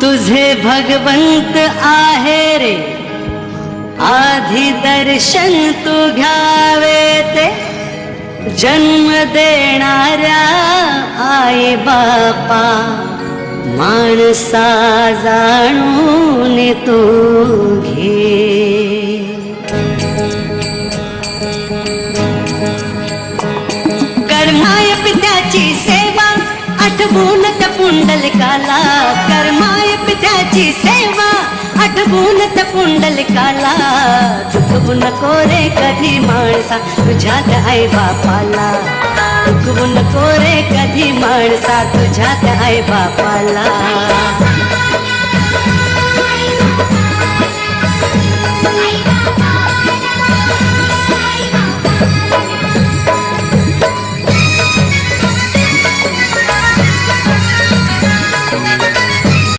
तुझे भगवंत आहे रे, आधी दर्शन तू घ्यावे ते, जन्म देणाऱ्या आई बापा, माणसा जाणून तू घे. कर्माय पित्याची सेवा, आठवून त्या पुंडलिकाला. कर्माय पित्याची सेवा, आठवून त्या पुंडलिकाला. चुकवू नको रे कधी माणसा तुझ्यात आई बापाला. चुकवू नको रे कधी माणसा तुझ्यात आई बापाला.